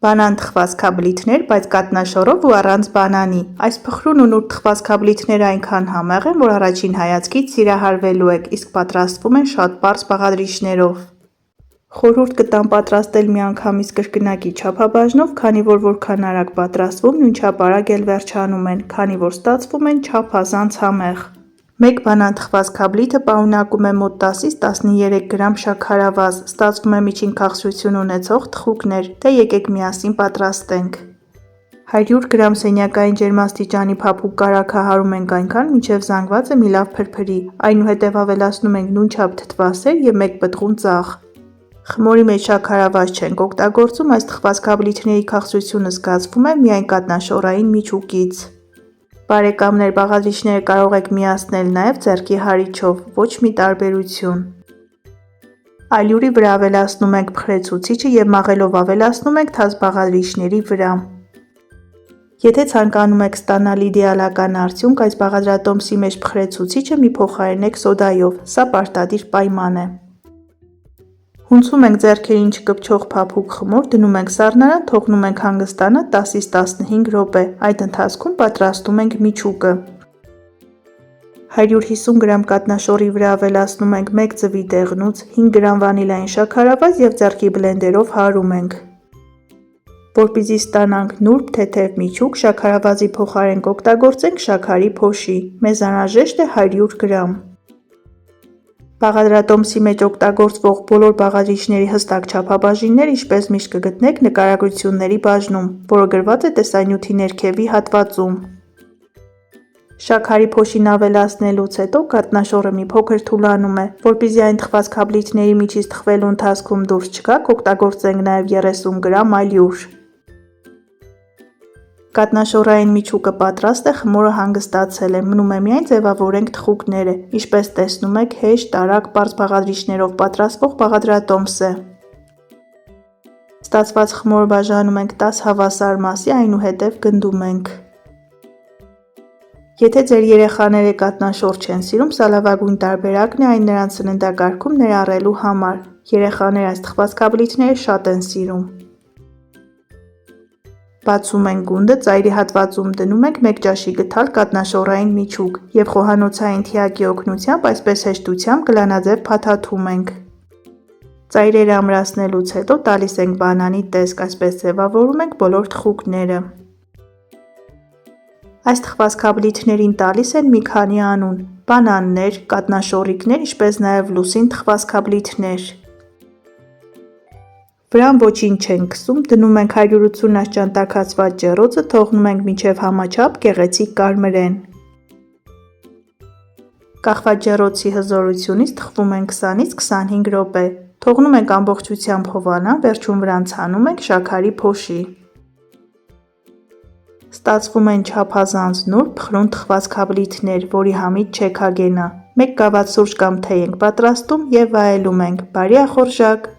Բանան թխվածքա բլիթներ, բայց կատնաշոռով ու առանց բանանի։ Այս փխրուն ու նուրբ թխվածքա բլիթները այնքան համեղ են, որ առաջին հայացքից սիրահարվելու եք, իսկ պատրաստվում են շատ պարզ բաղադրիչներով։ Խորհուրդ կտամ պատրաստել միանգամից կրկնակի չափաբաժնով, քանի որ որքան արագ պատրաստվում, նույնչափ արագ էլ վերջանում են, քանի որ ստացվում են չափազանց համեղ։ Մեկ բանան թխվածքա բլիթը պարունակում է մոտ 10-ից 13 գրամ շաքարավազ, ստացվում է միջին քաղցրություն ունեցող թխուկներ, դե եկեք միասին պատրաստենք։ 100 գրամ սենյակային ջերմաստիճանի փափուկ կարագը հարում ենք այնքան, մինչև զանգվածը մի լավ փրփրի, այնուհետև ավելացնում ենք նույնչափ թթվասեր և մեկ պտղուն ծաղ։ Խմորի մեջ շաքարավազ չենք օգտագործում, այս թխվածքա բլիթների քաղցրությունը զգացվում է միայն կատնաշոռային միջուկից։ Բարեկամներ, բաղադրիչները կարող եք միացնել նաև ձեռքի հարիչով, ոչ մի տարբերություն։ Ալյուրի վրա ավելացնում ենք փխրեցուցիչը և մաղելով ավելացնում ենք թաց բաղադրիչների վրա։ Եթե ցանկանում եք ստանալ իդեալական արդյունք, այս բաղադրատոմսի մեջ փխրեցուցիչը մի փոխարինեք սոդայով, սա պարտադիր պայման է։ Հունցում ենք ձեռքերին չկպչող փափուկ խմոր, դնում ենք սառնարան, թողնում ենք հանգստանալ 10-ից 15 րոպե, այդ ընթացքում պատրաստում ենք միջուկը։ 150 գրամ կատնաշոռի վրա ավելացնում ենք 1 ձվի դեղնուց, 5 գրամ վանիլային շաքարավազ և ձեռքի բլենդերով հարում ենք։ Որպեսզի ստանանք նուրբ թեթև միջուկ, շաքարավազի փոխարեն կօգտագործենք շաքարի փոշի, մեզ անհրաժեշտ է 100 գրամ։ Բաղադրատոմսի մեջ օգտագործվող բոլոր բաղադրիչների հստակ չափաբաժինները ինչպես միշտ կգտնեք նկարագրությունների բաժնում, որը գրված է տեսանյութի ներքևի հատվածում։ Շաքարի փոշին ավելացնելուց հետո կատնաշոռը մի փոքր թուլանում է, որպեսզի այն թխվածքա բլիթների միջից թխվելու ընթացքում դուրս չգա, կօգտագործենք նաև 30 գրամ ալյուր։ Կատնաշոռային միջուկը պատրաստ է, խմորը հանգստացել է, մնում է միայն ձևավորենք թխուկները, ինչպես տեսնում եք, հեշտ, արագ, պարզ բաղադրիչներով պատրաստվող բաղադրատոմս է։ Ստացված խմորը բաժանում ենք 10 հավասար մասի, այնուհետև գնդում ենք։ Եթե ձեր երեխաները կատնաշոռ չեն սիրում, սա լավագույն տարբերակն է այն նրանց սննդակարգում ներառելու համար։ Երեխաները այս թխվածքա բլիթները շատ են սիրում։ Բացում ենք գունդը, ծայրի հատվածում դնում ենք 1 ճաշի գթալ կատնաշոռային միջուկ և խոհանոցային թիակի օգնությամբ այսպես հեշտությամբ գլանաձև փաթաթում ենք։ Ծայրերը ամրացնելուց հետո տալիս ենք բանանի տեսք, այսպես ձևավորում ենք բոլոր թխուկները։ Այս թխվածքա բլիթներին տալիս են մի քանի անուն՝ բանաններ, կատնաշոռիկներ, ինչպես նաև լուսին թխվածքա բլիթներ։ Վրան ոչինչ չենք քսում, դնում ենք 180 աշճան տաքացված ջեռոցը, թողնում ենք մինչև համաչափ գեղեցիկ կարմրեն։ Կախված ջեռոցի հզորությունից թխվում են 20-ից 25 րոպե։ Թողնում ենք ամբողջությամբ հովանան, վերջում վրան ցանում ենք շաքարի փոշի։ Ստացվում են չափազանց նուրբ, փխրուն թխվածքա բլիթներ, որի համից չեք հագենա։ Մեկ գավաթ սուրճ կամ թեյ ենք պատրաստում և վայելում ենք։ Բարի ախորժակ։